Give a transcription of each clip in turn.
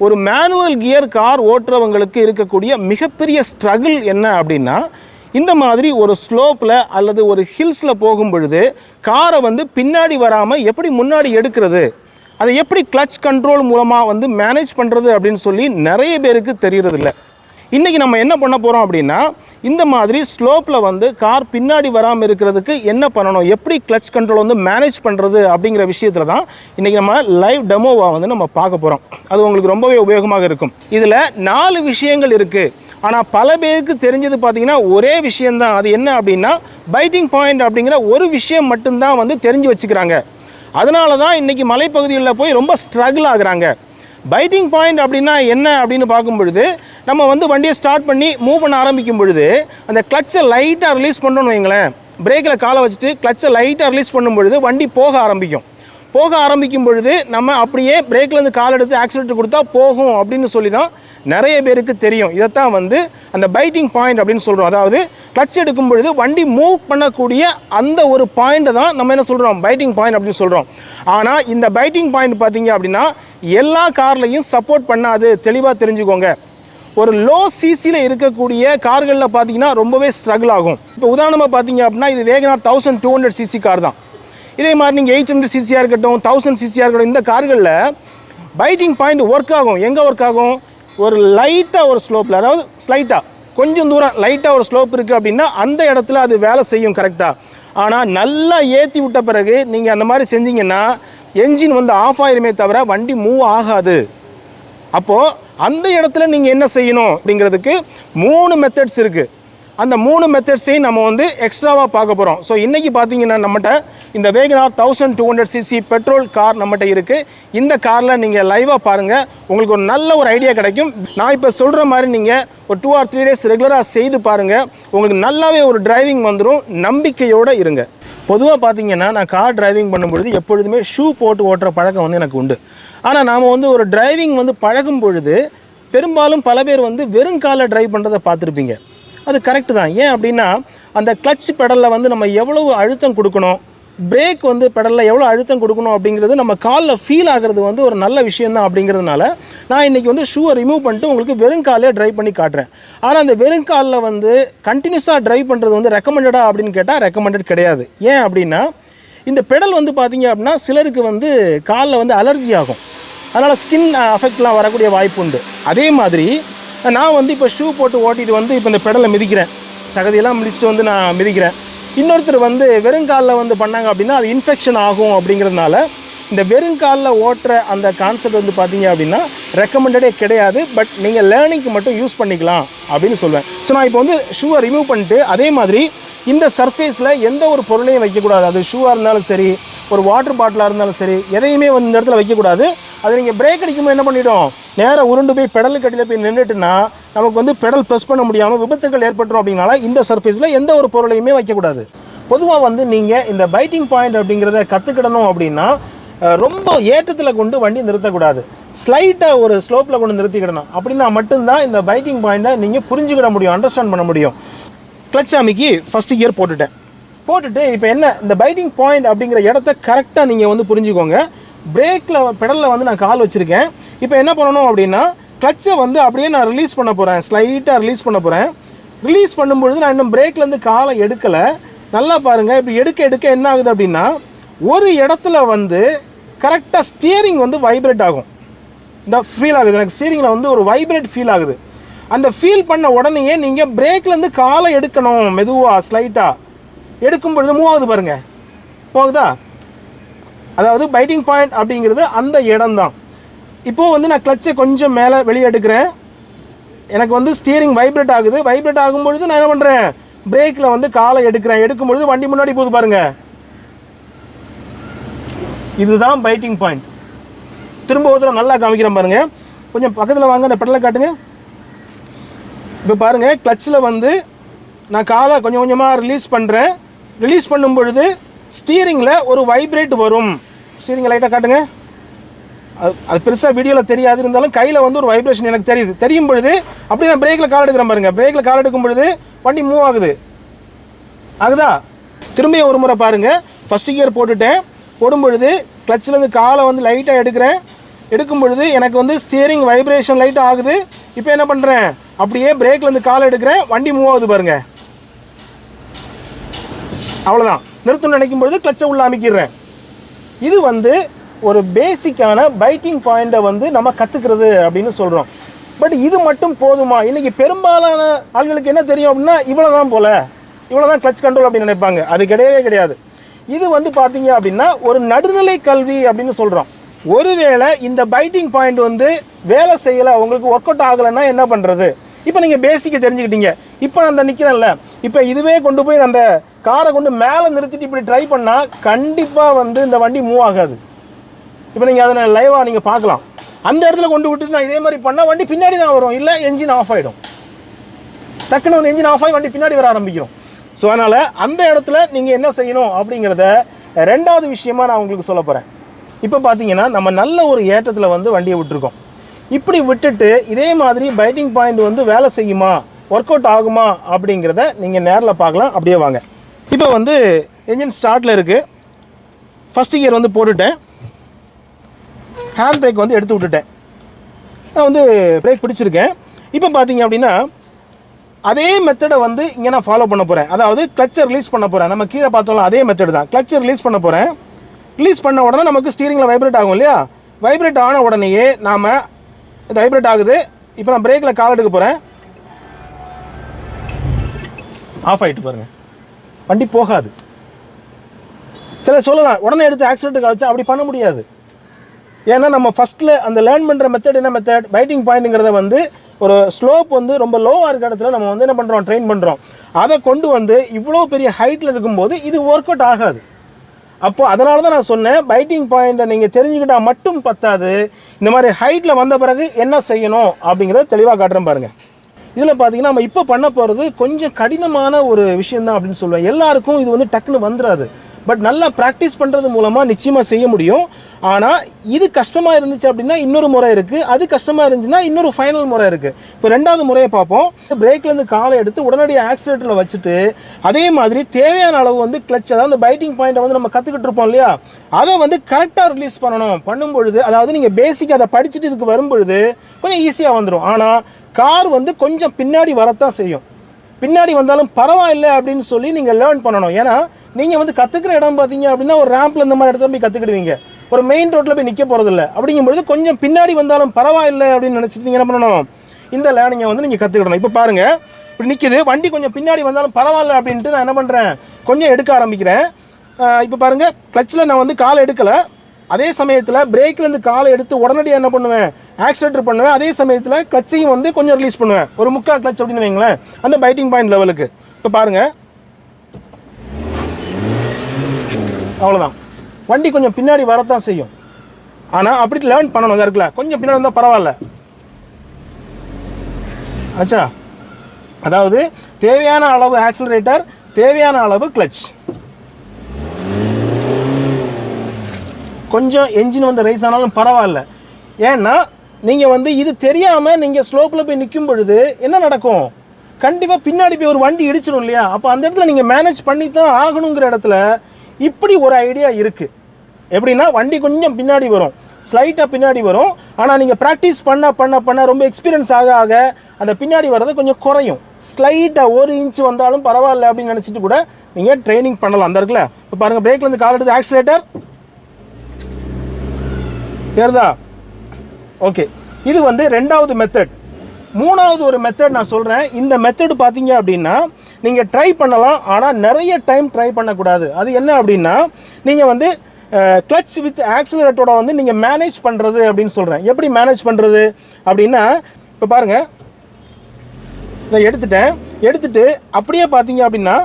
ஒரு manual gear car ஓட்டுறவங்களுக்கு இருக்கக்கூடிய மிகப்பெரிய ஸ்ட்ரகிள் என்ன அப்படின்னா, இந்த மாதிரி ஒரு ஸ்லோப்பில் அல்லது ஒரு ஹில்ஸில் போகும் பொழுது காரை வந்து பின்னாடி வராமல் எப்படி முன்னாடி எடுக்கிறது, அதை எப்படி கிளச் கண்ட்ரோல் மூலமாக வந்து மேனேஜ் பண்ணுறது அப்படின்னு சொல்லி நிறைய பேருக்கு தெரியறதில்ல. இன்றைக்கி நம்ம என்ன பண்ண போகிறோம் அப்படின்னா, இந்த மாதிரி ஸ்லோப்பில் வந்து கார் பின்னாடி வராமல் இருக்கிறதுக்கு என்ன பண்ணணும், எப்படி கிளச் கண்ட்ரோல் வந்து மேனேஜ் பண்ணுறது அப்படிங்கிற விஷயத்தில் தான் இன்றைக்கி நம்ம லைவ் டெமோவாக வந்து நம்ம பார்க்க போகிறோம். அது உங்களுக்கு ரொம்பவே உபயோகமாக இருக்கும். இதில் 4 விஷயங்கள் இருக்குது. ஆனால் பல பேருக்கு தெரிஞ்சது பார்த்திங்கன்னா ஒரே விஷயந்தான். அது என்ன அப்படின்னா, பைட்டிங் பாயிண்ட் அப்படிங்கிற ஒரு விஷயம் மட்டும்தான் வந்து தெரிஞ்சு வச்சுக்கிறாங்க. அதனால தான் இன்றைக்கி மலைப்பகுதிகளில் போய் ரொம்ப ஸ்ட்ரகிள் ஆகுறாங்க. பைட்டிங் பாயிண்ட் அப்படின்னா என்ன அப்படின்னு பார்க்கும் பொழுது, நம்ம வந்து வண்டியை ஸ்டார்ட் பண்ணி மூவ் பண்ண ஆரம்பிக்கும் பொழுது அந்த கிளச்சை லைட்டாக ரிலீஸ் பண்ணணும்னு வைங்களேன். பிரேக்கில் காலை வச்சுட்டு கிளச்சை லைட்டாக ரிலீஸ் பண்ணும் பொழுது வண்டி போக ஆரம்பிக்கும் பொழுது நம்ம அப்படியே பிரேக்லேருந்து கால் எடுத்து ஆக்சிலேட்டர் கொடுத்தா போகும் அப்படின்னு சொல்லி தான் நிறைய பேருக்கு தெரியும். இதைத்தான் வந்து அந்த பைட்டிங் பாயிண்ட் அப்படின்னு சொல்கிறோம். அதாவது கிளச் எடுக்கும் பொழுது வண்டி மூவ் பண்ணக்கூடிய அந்த ஒரு பாயிண்ட்டை தான் நம்ம என்ன சொல்கிறோம், பைட்டிங் பாயிண்ட் அப்படின்னு சொல்கிறோம். ஆனால் இந்த பைட்டிங் பாயிண்ட் பார்த்தீங்க அப்படின்னா எல்லா கார்லையும் சப்போர்ட் பண்ணாது. தெளிவாக தெரிஞ்சுக்கோங்க. ஒரு லோ சிசியில் இருக்கக்கூடிய கார்களில் பார்த்தீங்கன்னா ரொம்பவே ஸ்ட்ரகிள் ஆகும். இப்போ உதாரணமாக பார்த்தீங்க அப்படின்னா இது வேகனார் 1200 சிசி கார் தான். இதே மாதிரி நீங்கள் 800 சிசியாக இருக்கட்டும், 1000 சிசியாக இருக்கட்டும், இந்த கார்களில் பைட்டிங் பாயிண்ட் ஒர்க் ஆகும். எங்கே ஒர்க் ஆகும், ஒரு லைட்டாக ஒரு ஸ்லோப்பில், அதாவது ஸ்லைட்டாக கொஞ்சம் தூரம் லைட்டாக ஒரு ஸ்லோப் இருக்குது அப்படின்னா அந்த இடத்துல அது வேலை செய்யும் கரெக்டாக. ஆனால் நல்லா ஏற்றி விட்ட பிறகு நீங்கள் அந்த மாதிரி செஞ்சீங்கன்னா என்ஜின் வந்து ஆஃப் ஆயிருமே தவிர வண்டி மூவ் ஆகாது. அப்போது அந்த இடத்துல நீங்கள் என்ன செய்யணும் அப்படிங்கிறதுக்கு 3 மெத்தட்ஸ் இருக்குது. அந்த 3 மெத்தட்ஸையும் நம்ம வந்து எக்ஸ்ட்ராவாக பார்க்க போகிறோம். ஸோ இன்றைக்கி பார்த்தீங்கன்னா நம்மகிட்ட இந்த வேகனார் 1200 சிசி பெட்ரோல் கார் நம்மகிட்ட இருக்குது. இந்த காரில் நீங்கள் லைவாக பாருங்கள், உங்களுக்கு ஒரு நல்ல ஒரு ஐடியா கிடைக்கும். நான் இப்போ சொல்கிற மாதிரி நீங்கள் ஒரு 2 or 3 டேஸ் ரெகுலராக செய்து பாருங்கள், உங்களுக்கு நல்லாவே ஒரு டிரைவிங் வந்துடும். நம்பிக்கையோடு இருங்க. பொதுவாக பார்த்தீங்கன்னா நான் கார் டிரைவிங் பண்ணும்பொழுது எப்பொழுதுமே ஷூ போட்டு ஓட்டுற பழக்கம் வந்து எனக்கு உண்டு. ஆனால் நாம் வந்து ஒரு டிரைவிங் வந்து பழகும் பொழுது பெரும்பாலும் பல பேர் வந்து வெறும் காலில் ட்ரைவ் பண்ணுறதை பார்த்துருப்பீங்க. அது கரெக்டு தான். ஏன் அப்படின்னா அந்த கிளச் பெடலில் வந்து நம்ம எவ்வளவு அழுத்தம் கொடுக்கணும், பிரேக் வந்து பெடலில் எவ்வளோ அழுத்தம் கொடுக்கணும் அப்படிங்கிறது நம்ம காலில் ஃபீல் ஆகிறது வந்து ஒரு நல்ல விஷயந்தான். அப்படிங்கிறதுனால நான் இன்றைக்கி வந்து ஷூவை ரிமூவ் பண்ணிட்டு உங்களுக்கு வெறும் காலையே ட்ரைவ் பண்ணி காட்டுறேன். ஆனால் அந்த வெறும் காலில் வந்து கண்டினியூஸாக ட்ரைவ் பண்ணுறது வந்து ரெக்கமெண்டடா அப்படின்னு கேட்டால் ரெக்கமெண்டட் கிடையாது. ஏன் அப்படின்னா இந்த பெடல் வந்து பார்த்திங்க அப்படின்னா சிலருக்கு வந்து காலில் வந்து அலர்ஜி ஆகும். அதனால் ஸ்கின் அஃபெக்ட்லாம் வரக்கூடிய வாய்ப்பு உண்டு. அதே மாதிரி நான் வந்து இப்போ ஷூ போட்டு ஓட்டிட்டு வந்து இப்போ இந்த பெடலை மிதிக்கிறேன், சகதியெல்லாம் மிதிச்சுட்டு வந்து நான் மிதிக்கிறேன். இன்னொருத்தர் வந்து வெறுங்காலில் வந்து பண்ணாங்க அப்படின்னா அது இன்ஃபெக்ஷன் ஆகும். அப்படிங்கிறதுனால இந்த வெறுங்காலில் ஓட்டுற அந்த கான்செப்ட் வந்து பார்த்தீங்க அப்படின்னா ரெக்கமெண்டடே கிடையாது. பட் நீங்கள் லேர்னிங்க்கு மட்டும் யூஸ் பண்ணிக்கலாம் அப்படின்னு சொல்லுவேன். ஸோ நான் இப்போ வந்து ஷூவை ரிமூவ் பண்ணிட்டு அதே மாதிரி இந்த சர்ஃபேஸில் எந்த ஒரு பொருளையும் வைக்கக்கூடாது. அது ஷூவாக இருந்தாலும் சரி, ஒரு வாட்டர் பாட்டிலாக இருந்தாலும் சரி, எதையுமே வந்து இந்த இடத்துல வைக்கக்கூடாது. அது நீங்கள் பிரேக் அடிக்கும்போது என்ன பண்ணிவிடும், நேராக உருண்டு போய் பெடல் கட்டியில் போய் நின்றுட்டுனா நமக்கு வந்து பெடல் ப்ரெஸ் பண்ண முடியாமல் விபத்துகள் ஏற்பட்டுரும். அப்படின்னால இந்த சர்ஃபேஸில் எந்த ஒரு பொருளையுமே வைக்கக்கூடாது. பொதுவாக வந்து நீங்கள் இந்த பைட்டிங் பாயிண்ட் அப்படிங்கிறத கற்றுக்கிடணும் அப்படின்னா ரொம்ப ஏற்றத்தில் கொண்டு வண்டி நிறுத்தக்கூடாது. ஸ்லைட்டாக ஒரு ஸ்லோப்பில் கொண்டு நிறுத்திக்கிடணும். அப்படின்னா மட்டும்தான் இந்த பைட்டிங் பாயிண்ட்டை நீங்கள் புரிஞ்சுக்கிட முடியும், அண்டர்ஸ்டாண்ட் பண்ண முடியும். கிளச் அமைக்கி ஃபஸ்ட்டு கியர் போட்டுட்டு இப்போ என்ன இந்த பைட்டிங் பாயிண்ட் அப்படிங்கிற இடத்த கரெக்டாக நீங்கள் வந்து புரிஞ்சுக்கோங்க. பிரேக்கில் பெடலில் வந்து நான் கால் வச்சுருக்கேன். இப்போ என்ன பண்ணணும் அப்படின்னா கிளச்சை வந்து அப்படியே நான் ரிலீஸ் பண்ண போகிறேன், ஸ்லைட்டாக ரிலீஸ் பண்ண போகிறேன். ரிலீஸ் பண்ணும்பொழுது நான் இன்னும் பிரேக்லேருந்து காலை எடுக்கலை. நல்லா பாருங்கள், இப்படி எடுக்க என்ன ஆகுது அப்படின்னா ஒரு இடத்துல வந்து கரெக்டாக ஸ்டியரிங் வந்து வைப்ரேட் ஆகும். இந்த ஃபீல் ஆகுது எனக்கு, ஸ்டியரிங்கில் வந்து ஒரு வைப்ரேட் ஃபீல் ஆகுது. அந்த ஃபீல் பண்ண உடனேயே நீங்கள் பிரேக்லேருந்து காலை எடுக்கணும். மெதுவாக ஸ்லைட்டாக எடுக்கும் பொழுது மூவ் ஆகுது பாருங்கள், போகுதா? அதாவது பைட்டிங் பாயிண்ட் அப்படிங்கிறது அந்த இடம் தான். இப்போது வந்து நான் கிளச்சை கொஞ்சம் மேலே வெளியே எடுக்கிறேன். எனக்கு வந்து ஸ்டியரிங் வைப்ரேட் ஆகுது. வைப்ரேட் ஆகும்பொழுது நான் என்ன பண்ணுறேன், பிரேக்கில் வந்து காலை எடுக்கிறேன். எடுக்கும்பொழுது வண்டி முன்னாடி போகுது பாருங்கள். இதுதான் பைட்டிங் பாயிண்ட். திரும்ப ஒரு தடவை நல்லா காமிக்கிறேன் பாருங்கள். கொஞ்சம் பக்கத்தில் வாங்க, அந்த பெடலை காட்டுங்க. இப்போ பாருங்கள், கிளச்சில் வந்து நான் காலை கொஞ்சம் கொஞ்சமாக ரிலீஸ் பண்ணுறேன். ரிலீஸ் பண்ணும் பொழுது ஸ்டீரிங்கில் ஒரு வைப்ரேட் வரும். ஸ்டீரிங்கை லைட்டாக காட்டுங்க. அது பெருசாக வீடியோவில் தெரியாது, இருந்தாலும் கையில் வந்து ஒரு வைப்ரேஷன் எனக்கு தெரியுது. தெரியும் பொழுது அப்படி நான் பிரேக்கில் கால் எடுக்கிறேன் பாருங்கள். பிரேக்கில் கால் எடுக்கும் பொழுது வண்டி மூவ் ஆகுதா? திரும்பியும் ஒரு முறை பாருங்கள். ஃபஸ்ட்டு கியர் போட்டுட்டேன். போடும் பொழுது கிளச்சிலேருந்து காலை வந்து லைட்டாக எடுக்கிறேன். எடுக்கும் பொழுது எனக்கு வந்து ஸ்டியரிங் வைப்ரேஷன் லைட் ஆகுது. இப்போ என்ன பண்ணுறேன், அப்படியே பிரேக்லேருந்து காலை எடுக்கிறேன், வண்டி மூவ் ஆகுது பாருங்கள். அவ்வளோதான். நிறுத்தணும்னு நினைக்கும் பொழுது கிளச்சை உள்ள அமைக்கிறேன். இது வந்து ஒரு பேசிக்கான பைட்டிங் பாயிண்ட்டை வந்து நம்ம கற்றுக்கிறது அப்படின்னு சொல்கிறோம். பட் இது மட்டும் போதுமா? இன்றைக்கி பெரும்பாலான ஆள்களுக்கு என்ன தெரியும் அப்படின்னா, இவ்வளோ தான் போல், இவ்வளோ தான் கிளச் கண்ட்ரோல் அப்படின்னு நினைப்பாங்க. அது கிடையவே கிடையாது. இது வந்து பார்த்தீங்க அப்படின்னா ஒரு நடுநிலை கல்வி அப்படின்னு சொல்கிறோம். ஒருவேளை இந்த பைட்டிங் பாயிண்ட் வந்து வேலை செய்யலை, உங்களுக்கு ஒர்க் அவுட் ஆகலைன்னா என்ன பண்ணுறது? இப்போ நீங்கள் பேசிக்கை தெரிஞ்சுக்கிட்டீங்க. இப்போ அந்த நிற்கிறேன்ல, இப்போ இதுவே கொண்டு போய் அந்த காரை கொண்டு மேலே நிறுத்திட்டு இப்படி ட்ரை பண்ணால் கண்டிப்பாக வந்து இந்த வண்டி மூவ் ஆகாது. இப்போ நீங்கள் அதை லைவாக நீங்கள் பார்க்கலாம். அந்த இடத்துல கொண்டு விட்டுட்டு நான் இதே மாதிரி பண்ணால் வண்டி பின்னாடி தான் வரும், இல்லை என்ஜின் ஆஃப் ஆகிடும். டக்குன்னு வந்து என்ஜின் ஆஃப் ஆகி வண்டி பின்னாடி வர ஆரம்பிக்கும். ஸோ அதனால் அந்த இடத்துல நீங்கள் என்ன செய்யணும் அப்படிங்கிறத ரெண்டாவது விஷயமாக நான் உங்களுக்கு சொல்ல போகிறேன். இப்போ பார்த்தீங்கன்னா நம்ம நல்ல ஒரு ஏற்றத்தில் வந்து வண்டியை விட்டுருக்கோம். இப்படி விட்டுட்டு இதே மாதிரி பைட்டிங் பாயிண்ட் வந்து வேலை செய்யுமா, ஒர்க் அவுட் ஆகுமா அப்படிங்கிறத நீங்கள் நேரில் பார்க்கலாம். அப்படியே வாங்க. இப்போ வந்து என்ஜின் ஸ்டார்ட்டில் இருக்குது. ஃபஸ்ட்டு கியர் வந்து போட்டுட்டேன், ஹேண்ட் பிரேக் வந்து எடுத்து விட்டுட்டேன். நான் வந்து பிரேக் பிடிச்சிருக்கேன். இப்போ பார்த்தீங்க அப்படின்னா அதே மெத்தடை வந்து இங்கே நான் ஃபாலோ பண்ண போகிறேன். அதாவது கிளச்சை ரிலீஸ் பண்ண போகிறேன். நம்ம கீழே பார்த்தோம்ல அதே மெத்தட் தான். கிளச்சை ரிலீஸ் பண்ண போகிறேன். ரிலீஸ் பண்ண உடனே நமக்கு ஸ்டீரிங்கில் வைப்ரேட் ஆகும் இல்லையா? வைப்ரேட் ஆன உடனேயே நாம் இது வைப்ரேட் ஆகுது. இப்போ நான் பிரேக்கில் கால் எடுக்க போகிறேன். ஆஃப் ஆகிட்டு பாருங்கள், வண்டி போகாது. சில சொல்லலாம் உடனே எடுத்து ஆக்சிடென்ட் கழிச்சா, அப்படி பண்ண முடியாது. ஏன்னா நம்ம ஃபஸ்ட்டில் அந்த லேர்ன் பண்ணுற மெத்தட் என்ன மெத்தட், பைட்டிங் பாயிண்ட்டுங்கிறத வந்து ஒரு ஸ்லோப் வந்து ரொம்ப லோவாக இருக்க இடத்துல நம்ம வந்து என்ன பண்ணுறோம், ட்ரெயின் பண்ணுறோம். அதை கொண்டு வந்து இவ்வளோ பெரிய ஹைட்டில் இருக்கும்போது இது ஒர்க் அவுட் ஆகாது. அப்போது அதனால தான் நான் சொன்னேன், பைட்டிங் பாயிண்ட்டை நீங்கள் தெரிஞ்சுக்கிட்டால் மட்டும் பத்தாது, இந்த மாதிரி ஹைட்டில் வந்த பிறகு என்ன செய்யணும் அப்படிங்கிறத தெளிவாக காட்டுறேன் பாருங்கள். இதில் பார்த்தீங்கன்னா நம்ம இப்போ பண்ண போகிறது கொஞ்சம் கடினமான ஒரு விஷயந்தான் அப்படின்னு சொல்லுவேன். எல்லாருக்கும் இது வந்து டக்குன்னு வந்துடாது. பட் நல்லா ப்ராக்டிஸ் பண்ணுறது மூலமாக நிச்சயமாக செய்ய முடியும். ஆனால் இது கஷ்டமாக இருந்துச்சு அப்படின்னா இன்னொரு முறை இருக்குது, அது கஷ்டமாக இருந்துச்சுன்னா இன்னொரு ஃபைனல் முறை இருக்குது. இப்போ ரெண்டாவது முறையை பார்ப்போம். பிரேக்லேருந்து காலை எடுத்து உடனடியாக ஆக்சிலேட்டரில் வச்சுட்டு அதே மாதிரி தேவையான அளவு வந்து கிளச், அதாவது அந்த பைட்டிங் பாயிண்ட்டை வந்து நம்ம கற்றுக்கிட்டு இருப்போம் இல்லையா, அதை வந்து கரெக்டாக ரிலீஸ் பண்ணணும். பண்ணும்பொழுது அதாவது நீங்கள் பேசிக் அதை படிச்சுட்டு இதுக்கு வரும்பொழுது கொஞ்சம் ஈஸியாக வந்துடும். ஆனால் கார் வந்து கொஞ்சம் பின்னாடி வரத்தான் செய்யும். பின்னாடி வந்தாலும் பரவாயில்லை அப்படின்னு சொல்லி நீங்கள் லேர்ன் பண்ணணும். ஏன்னா நீங்கள் வந்து கற்றுக்கிற இடம் பார்த்தீங்க அப்படின்னா ஒரு ரேம்பில் இந்த மாதிரி இடத்துல போய் கற்றுக்கிடுவீங்க, ஒரு மெயின் ரோட்டில் போய் நிற்க போகிறதில்ல. அப்படிங்கும்பொழுது கொஞ்சம் பின்னாடி வந்தாலும் பரவாயில்லை அப்படின்னு நினச்சிட்டு நீங்கள் என்ன பண்ணணும், இந்த லேர்னிங்கை வந்து நீங்கள் கற்றுக்கிடணும். இப்போ பாருங்கள், இப்படி நிற்கிது வண்டி, கொஞ்சம் பின்னாடி வந்தாலும் பரவாயில்ல அப்படின்ட்டு நான் என்ன பண்ணுறேன், கொஞ்சம் எடுக்க ஆரம்பிக்கிறேன். இப்போ பாருங்கள், கிளச்சில் நான் வந்து காலை எடுக்கலை. அதே சமயத்தில் பிரேக்லேருந்து காலை எடுத்து உடனடியாக என்ன பண்ணுவேன், ஆக்சிலேட்டர் பண்ணுவேன். அதே சமயத்தில் கிளச்சையும் வந்து கொஞ்சம் ரிலீஸ் பண்ணுவேன், ஒரு முக்கால் கிளச் அப்படின்னு வைங்களேன், அந்த பைட்டிங் பாயிண்ட் லெவலுக்கு. இப்போ பாருங்கள், அவ்வளோதான். வண்டி கொஞ்சம் பின்னாடி வரத்தான் செய்யும். ஆனால் அப்படி லேர்ன் பண்ணணும். தான் இருக்குல்ல, கொஞ்சம் பின்னாடி வந்தால் பரவாயில்ல. ஆச்சா? அதாவது தேவையான அளவு ஆக்சிலரேட்டர், தேவையான அளவு கிளச். கொஞ்சம் என்ஜின் வந்து ரைஸ் ஆனாலும் பரவாயில்ல. ஏன்னா நீங்கள் வந்து இது தெரியாமல் நீங்கள் ஸ்லோப்பில் போய் நிற்கும் பொழுது என்ன நடக்கும், கண்டிப்பாக பின்னாடி போய் ஒரு வண்டி இடிச்சிடும் இல்லையா? அப்போ அந்த இடத்துல நீங்கள் மேனேஜ் பண்ணி தான் ஆகணுங்கிற இடத்துல இப்படி ஒரு ஐடியா இருக்குது. எப்படின்னா வண்டி கொஞ்சம் பின்னாடி வரும், ஸ்லைட்டாக பின்னாடி வரும். ஆனால் நீங்கள் ப்ராக்டிஸ் பண்ண பண்ண பண்ண ரொம்ப எக்ஸ்பீரியன்ஸ் ஆக ஆக அந்த பின்னாடி வர்றது கொஞ்சம் குறையும். ஸ்லைட்டாக 1 இன்ச் வந்தாலும் பரவாயில்ல அப்படின்னு நினச்சிட்டு கூட நீங்கள் ட்ரைனிங் பண்ணலாம். அந்த இருக்குல்ல, இப்போ பாருங்கள், பிரேக்லேருந்து கால் எடுத்து ஆக்சிலேட்டர் ஏறுதா? ஓகே, இது வந்து ரெண்டாவது மெத்தட். மூணாவது ஒரு மெத்தட் நான் சொல்கிறேன். இந்த மெத்தட் பார்த்தீங்க அப்படின்னா நீங்கள் ட்ரை பண்ணலாம், ஆனால் நிறைய டைம் ட்ரை பண்ணக்கூடாது. அது என்ன அப்படின்னா, நீங்கள் வந்து கிளச் வித் ஆக்சிலரேட்டரோட வந்து நீங்கள் மேனேஜ் பண்ணுறது அப்படின்னு சொல்கிறேன். எப்படி மேனேஜ் பண்ணுறது அப்படின்னா, இப்போ பாருங்கள், இதை எடுத்துட்டு அப்படியே பார்த்தீங்க அப்படின்னா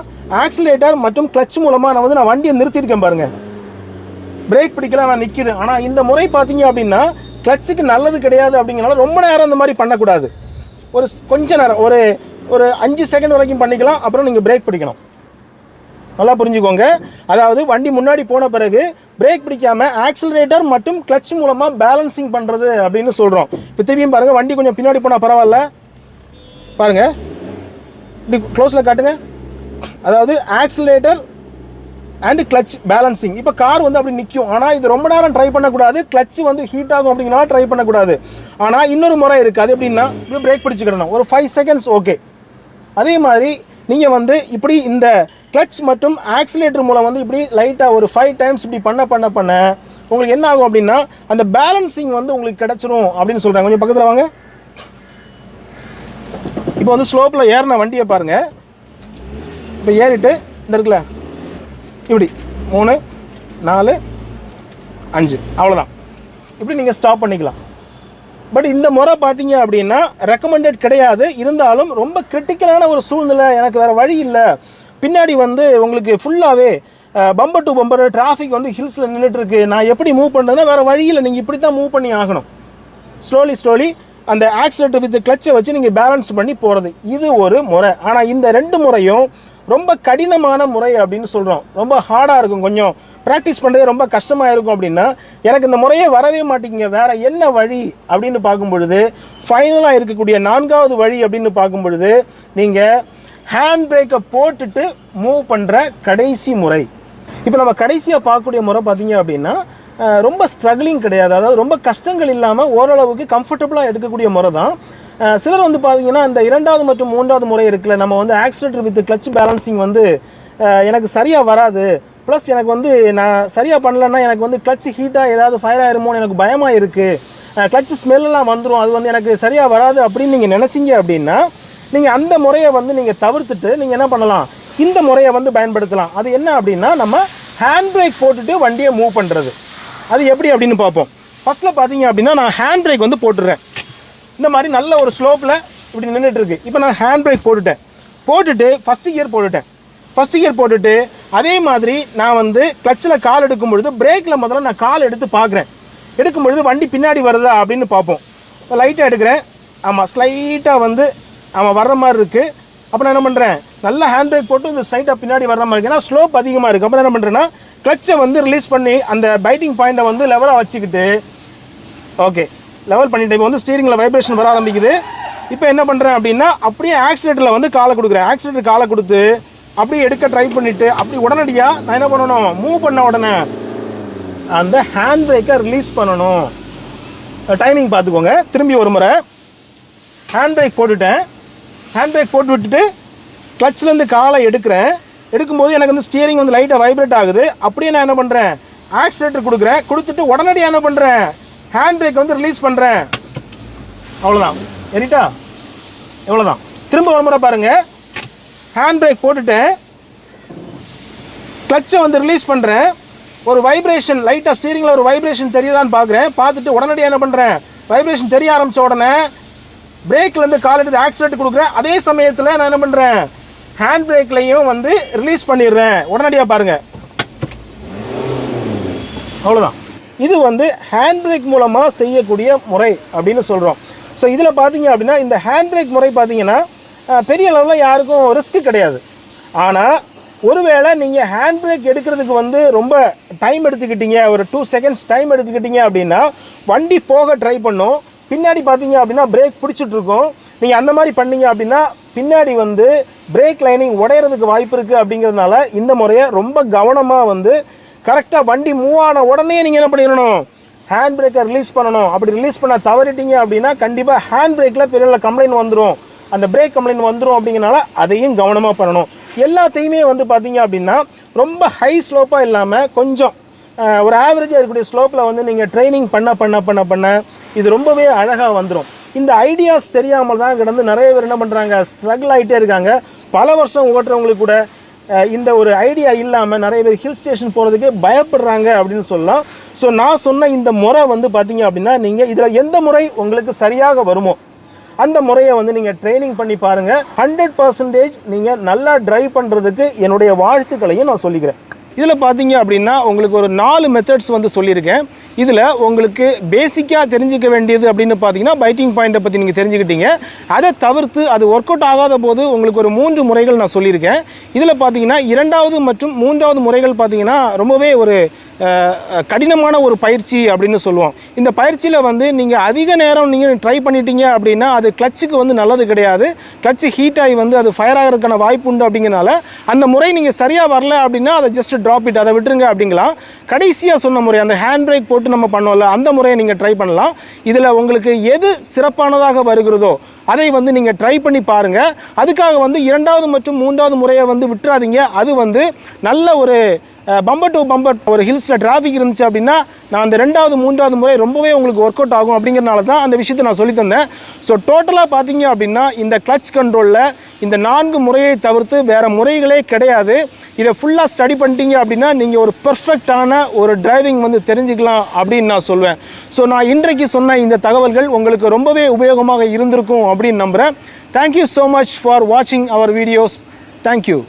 ஆக்சிலேட்டர் மற்றும் கிளச் மூலமாக நான் வண்டியை நிறுத்தியிருக்கேன் பாருங்கள். பிரேக் பிடிக்கல, நான் நிற்கிது. ஆனால் இந்த முறை பார்த்தீங்க அப்படின்னா கிளச்சுக்கு நல்லது கிடையாது. அப்படிங்கிறனால ரொம்ப நேரம் இந்த மாதிரி பண்ணக்கூடாது. ஒரு கொஞ்ச நேரம், ஒரு 5 செகண்ட் வரைக்கும் பண்ணிக்கலாம். அப்புறம் நீங்கள் பிரேக் பிடிக்கணும். நல்லா புரிஞ்சுக்கோங்க. அதாவது வண்டி முன்னாடி போன பிறகு பிரேக் பிடிக்காமல் ஆக்சிலரேட்டர் மற்றும் கிளச் மூலமாக பேலன்சிங் பண்ணுறது அப்படின்னு சொல்கிறோம். இப்போ திரும்பியும் பாருங்கள், வண்டி கொஞ்சம் பின்னாடி போனால் பரவாயில்ல. பாருங்கள், இப்படி க்ளோஸில் காட்டுங்க. அதாவது ஆக்சிலரேட்டர் அண்ட் கிளச் பேலன்சிங். இப்போ கார் வந்து அப்படி நிற்கும். ஆனால் இது ரொம்ப நேரம் ட்ரை பண்ணக்கூடாது. கிளச் வந்து ஹீட் ஆகும் அப்படின்னா ட்ரை பண்ணக்கூடாது. ஆனால் இன்னொரு முறை இருக்குது. அது எப்படின்னா இப்படி பிரேக் பிடிச்சிக்கிடணும் ஒரு 5 செகண்ட்ஸ். ஓகே, அதே மாதிரி நீங்கள் வந்து இப்படி இந்த கிளச் மற்றும் ஆக்சிலேட்டர் மூலம் வந்து இப்படி லைட்டாக ஒரு 5 டைம்ஸ் இப்படி பண்ண உங்களுக்கு என்ன ஆகும் அப்படின்னா அந்த பேலன்சிங் வந்து உங்களுக்கு கிடச்சிரும் அப்படின்னு சொல்கிறாங்க. கொஞ்சம் பக்கத்தில் வாங்க. இப்போ வந்து ஸ்லோப்பில் ஏறின வண்டியை பாருங்கள். இப்போ ஏறிட்டு இந்த இருக்குல்ல இப்படி 3 4 5 அவ்வளோதான். இப்படி நீங்கள் ஸ்டாப் பண்ணிக்கலாம். பட் இந்த முறை பார்த்தீங்க அப்படின்னா ரெக்கமெண்டட் கிடையாது. இருந்தாலும் ரொம்ப கிரிட்டிக்கலான ஒரு சூழ்நிலை, எனக்கு வேறு வழி இல்லை, பின்னாடி வந்து உங்களுக்கு ஃபுல்லாகவே பம்பர் டு பம்பர் டிராஃபிக் வந்து ஹில்ஸில் நின்றுட்டுருக்கு, நான் எப்படி மூவ் பண்ணுறதுன்னா வேறு வழியில் நீங்கள் இப்படி தான் மூவ் பண்ணி ஆகணும். ஸ்லோலி அந்த ஆக்சிலேட்டர் வித் கிளச்சை வச்சு நீங்கள் பேலன்ஸ் பண்ணி போகிறது, இது ஒரு முறை. ஆனால் இந்த 2 முறையும் ரொம்ப கடினமான முறை அப்படின்னு சொல்கிறோம். ரொம்ப ஹார்டாக இருக்கும், கொஞ்சம் ப்ராக்டிஸ் பண்ணுறதே ரொம்ப கஷ்டமாக இருக்கும். அப்படின்னா எனக்கு இந்த முறையே வரவே மாட்டேங்குங்க, வேறு என்ன வழி அப்படின்னு பார்க்கும் பொழுது ஃபைனலாக இருக்கக்கூடிய 4வது வழி அப்படின்னு பார்க்கும் பொழுது நீங்கள் ஹேண்ட் பிரேக்கை போட்டுட்டு மூவ் பண்ணுற கடைசி முறை. இப்போ நம்ம கடைசியாக பார்க்கக்கூடிய முறை பார்த்தீங்க அப்படின்னா ரொம்ப ஸ்ட்ரகிளிங் கிடையாது, அதாவது ரொம்ப கஷ்டங்கள் இல்லாமல் ஓரளவுக்கு கம்ஃபர்டபுளாக எடுக்கக்கூடிய முறை தான். சிலர் வந்து பார்த்தீங்கன்னா இந்த 2வது மற்றும் 3வது முறை இருக்குல்ல, நம்ம வந்து ஆக்சிலேட்டர் வித் கிளச் பேலன்சிங் வந்து எனக்கு சரியாக வராது, ப்ளஸ் எனக்கு வந்து நான் சரியாக பண்ணலன்னா எனக்கு வந்து கிளச் ஹீட்டாக ஏதாவது ஃபயர் ஆயிருமோன்னு எனக்கு பயமாக இருக்குது, கிளச் ஸ்மெல்லாம் வந்துடும், அது வந்து எனக்கு சரியாக வராது அப்படின்னு நீங்கள் நினச்சிங்க அப்படின்னா நீங்கள் அந்த முறையை வந்து நீங்கள் தவிர்த்துட்டு நீங்கள் என்ன பண்ணலாம், இந்த முறையை வந்து பயன்படுத்தலாம். அது என்ன அப்படின்னா நம்ம ஹேண்ட் பிரேக் போட்டுட்டு வண்டியை மூவ் பண்ணுறது. அது எப்படி அப்படின்னு பார்ப்போம். ஃபஸ்ட்டில் பார்த்தீங்க அப்படின்னா நான் ஹேண்ட் பிரேக் வந்து போட்டுடுறேன். இந்த மாதிரி நல்ல ஒரு ஸ்லோப்பில் இப்படி நின்றுட்டுருக்கு. இப்போ நான் ஹேண்ட் பிரேக் போட்டுட்டு ஃபஸ்ட்டு கியர் போட்டுட்டு அதே மாதிரி நான் வந்து கிளச்சில் கால் எடுக்கும் பொழுது பிரேக்கில் முதல்ல நான் கால் எடுத்து பார்க்குறேன். எடுக்கும் பொழுது வண்டி பின்னாடி வருதா அப்படின்னு பார்ப்போம். லைட்டாக எடுக்கிறேன், ஆமாம் ஸ்லைட்டாக வந்து வர்ற மாதிரி இருக்குது. அப்போ நான் என்ன பண்ணுறேன், நல்லா ஹேண்ட் பிரேக் போட்டு இந்த ஸ்லைட்டாக பின்னாடி வர்ற மாதிரி இருக்குது, ஏன்னா ஸ்லோப் அதிகமாக இருக்குது. அப்புறம் என்ன பண்ணுறேன்னா கிளச்சை வந்து ரிலீஸ் பண்ணி அந்த பைட்டிங் பாயிண்ட்டை வந்து லெவலாக வச்சுக்கிட்டு ஓகே லெவல் பண்ணிவிட்டு இப்போ வந்து ஸ்டீரிங்கில் வைப்ரேஷன் வர ஆரம்பிக்குது. இப்போ என்ன பண்ணுறேன் அப்படின்னா அப்படியே ஆக்சிலேட்டரில் வந்து காலை கொடுக்குறேன். ஆக்சிலேட்டர் காலை கொடுத்து அப்படியே எடுக்க ட்ரை பண்ணிவிட்டு அப்படி உடனடியாக நான் என்ன பண்ணணும், மூவ் பண்ண உடனே அந்த ஹேண்ட் பிரேக்கை ரிலீஸ் பண்ணணும். டைமிங் பார்த்துக்கோங்க. திரும்பி ஒரு முறை ஹேண்ட் பிரேக் போட்டுட்டேன். ஹேண்ட் பிரேக் போட்டு விட்டுட்டு கிளச்சிலேருந்து காலை எடுக்கிறேன். எடுக்கும்போது எனக்கு வந்து ஸ்டியரிங் வந்து லைட்டாக வைப்ரேட் ஆகுது. அப்படியே நான் என்ன பண்ணுறேன், ஆக்சிலேட்டர் கொடுக்குறேன். கொடுத்துட்டு உடனடியாக என்ன பண்ணுறேன், ஹேண்ட் பிரேக் வந்து ரிலீஸ் பண்ணுறேன். அவ்வளோதான். சரிட்டா, எவ்வளோதான். திரும்ப ஒரு முறை பாருங்கள். ஹேண்ட் பிரேக் போட்டுட்டேன், கிளச்சை வந்து ரிலீஸ் பண்ணுறேன். ஒரு வைப்ரேஷன் லைட்டாக ஸ்டீரிங்கில் ஒரு வைப்ரேஷன் தெரியுதான்னு பார்க்குறேன். பார்த்துட்டு உடனடியாக என்ன பண்ணுறேன், வைப்ரேஷன் தெரிய ஆரம்பித்த உடனே பிரேக்லேருந்து கால் எடுத்து ஆக்சிலேட்டர் கொடுக்குறேன். அதே சமயத்தில் நான் என்ன பண்ணுறேன், ஹேண்ட் பிரேக்லையும் வந்து ரிலீஸ் பண்ணிடுறேன். உடனடியாக பாருங்கள், அவ்வளோதான். இது வந்து ஹேண்ட் பிரேக் மூலமாக செய்யக்கூடிய முறை அப்படின்னு சொல்கிறோம். ஸோ இதில் பார்த்தீங்க அப்படின்னா இந்த ஹேண்ட் பிரேக் முறை பார்த்தீங்கன்னா பெரிய அளவில் யாருக்கும் ரிஸ்க்கு கிடையாது. ஆனால் ஒருவேளை நீங்கள் ஹேண்ட் பிரேக் எடுக்கிறதுக்கு வந்து ரொம்ப டைம் எடுத்துக்கிட்டீங்க, ஒரு 2 செகண்ட்ஸ் டைம் எடுத்துக்கிட்டீங்க அப்படின்னா வண்டி போக ட்ரை பண்ணும். பின்னாடி பார்த்தீங்க அப்படின்னா பிரேக் பிடிச்சிட்ருக்கோம். நீங்கள் அந்த மாதிரி பண்ணீங்க அப்படின்னா பின்னாடி வந்து பிரேக் லைனிங் உடையிறதுக்கு வாய்ப்பு இருக்குது. அப்படிங்கிறதுனால இந்த முறையை ரொம்ப கவனமாக வந்து கரெக்டாக வண்டி மூவ் ஆன உடனே நீங்கள் என்ன பண்ணிடணும், ஹேண்ட் பிரேக்கை ரிலீஸ் பண்ணணும். அப்படி ரிலீஸ் பண்ண தவறிட்டீங்க அப்படின்னா கண்டிப்பாக ஹேண்ட் பிரேக்கில் பெரிய கம்ப்ளைண்ட் வந்துடும், அந்த பிரேக் கம்ப்ளைண்ட் வந்துடும். அப்படிங்கிறனால அதையும் கவனமாக பண்ணணும். எல்லாத்தையுமே வந்து பார்த்தீங்க அப்படின்னா ரொம்ப ஹை ஸ்லோப்பாக இல்லாமல் கொஞ்சம் ஒரு ஆவரேஜாக இருக்கக்கூடிய ஸ்லோப்பில் வந்து நீங்கள் ட்ரைனிங் பண்ண இது ரொம்பவே அழகாக வந்துடும். இந்த ஐடியாஸ் தெரியாமல் தான் கிடந்து நிறைய பேர் என்ன பண்ணுறாங்க, ஸ்ட்ரகிள் ஆகிட்டே இருக்காங்க. பல வருஷம் ஓட்டுறவங்களுக்கு கூட இந்த ஒரு ஐடியா இல்லாமல் நிறைய பேர் ஹில் ஸ்டேஷன் போகிறதுக்கு பயப்படுறாங்க அப்படின்னு சொல்லலாம். ஸோ நான் சொன்ன இந்த முறை வந்து பார்த்தீங்க அப்படின்னா நீங்கள் இதில் எந்த முறை உங்களுக்கு சரியாக வருமோ அந்த முறையை வந்து நீங்கள் ட்ரைனிங் பண்ணி பாருங்கள். 100% நீங்கள் நல்லா ட்ரைவ் பண்ணுறதுக்கு என்னுடைய வாழ்த்துக்களையும் நான் சொல்லிக்கிறேன். இதில் பார்த்தீங்க அப்படின்னா உங்களுக்கு ஒரு 4 மெத்தட்ஸ் வந்து சொல்லியிருக்கேன். இதில் உங்களுக்கு பேசிக்காக தெரிஞ்சிக்க வேண்டியது அப்படின்னு பார்த்தீங்கன்னா பைட்டிங் பாயிண்ட்டை பற்றி நீங்கள் தெரிஞ்சுக்கிட்டீங்க. அதை தவிர்த்து அது ஒர்க் அவுட் ஆகாத போது உங்களுக்கு ஒரு 3 முறைகள் நான் சொல்லியிருக்கேன். இதில் பார்த்தீங்கன்னா 2வது மற்றும் 3வது முறைகள் பார்த்தீங்கன்னா ரொம்பவே ஒரு கடினமான ஒரு பயிற்சி அப்படின்னு சொல்லுவோம். இந்த பயிற்சியில் வந்து நீங்கள் அதிக நேரம் நீங்கள் ட்ரை பண்ணிட்டீங்க அப்படின்னா அது கிளச்சுக்கு வந்து நல்லது கிடையாது. கிளச்சு ஹீட் ஆகி வந்து அது ஃபயர் ஆகிறதுக்கான வாய்ப்பு உண்டு. அப்படிங்கிறனால அந்த முறை நீங்கள் சரியாக வரல அப்படின்னா அதை ஜஸ்ட் ட்ராப் இட், அதை விட்டுருங்க அப்படிங்கலாம். கடைசியாக சொன்ன முறை அந்த ஹேண்ட் பிரேக் போட்டு நம்ம பண்ணோம்ல, அந்த முறையை நீங்கள் ட்ரை பண்ணலாம். இதில் உங்களுக்கு எது சிறப்பானதாக வருகிறதோ அதை வந்து நீங்கள் ட்ரை பண்ணி பாருங்கள். அதுக்காக வந்து 2வது மற்றும் 3வது முறையை வந்து விட்டுறாதீங்க. அது வந்து நல்ல ஒரு பம்பர் டு பம்பர் ஒரு ஹில்ஸில் டிராஃபிக் இருந்துச்சு அப்படின்னா நான் அந்த 2வது 3வது முறை ரொம்பவே உங்களுக்கு ஒர்க் அவுட் ஆகும். அப்படிங்கிறனால தான் அந்த விஷயத்தை நான் சொல்லி தந்தேன். ஸோ டோட்டலாக பார்த்தீங்க அப்படின்னா இந்த கிளச் கண்ட்ரோலில் இந்த 4 முறையை தவிர்த்து வேறு முறைகளே கிடையாது. இதை ஃபுல்லாக ஸ்டடி பண்ணிட்டீங்க அப்படின்னா நீங்கள் ஒரு பெர்ஃபெக்டான ஒரு டிரைவிங் வந்து தெரிஞ்சுக்கலாம் அப்படின்னு நான் சொல்வேன். ஸோ நான் இன்றைக்கு சொன்ன இந்த தகவல்கள் உங்களுக்கு ரொம்பவே உபயோகமாக இருந்திருக்கும் அப்படின்னு நம்புகிறேன். தேங்க்யூ ஸோ மச் ஃபார் வாட்சிங் அவர் வீடியோஸ். தேங்க்யூ.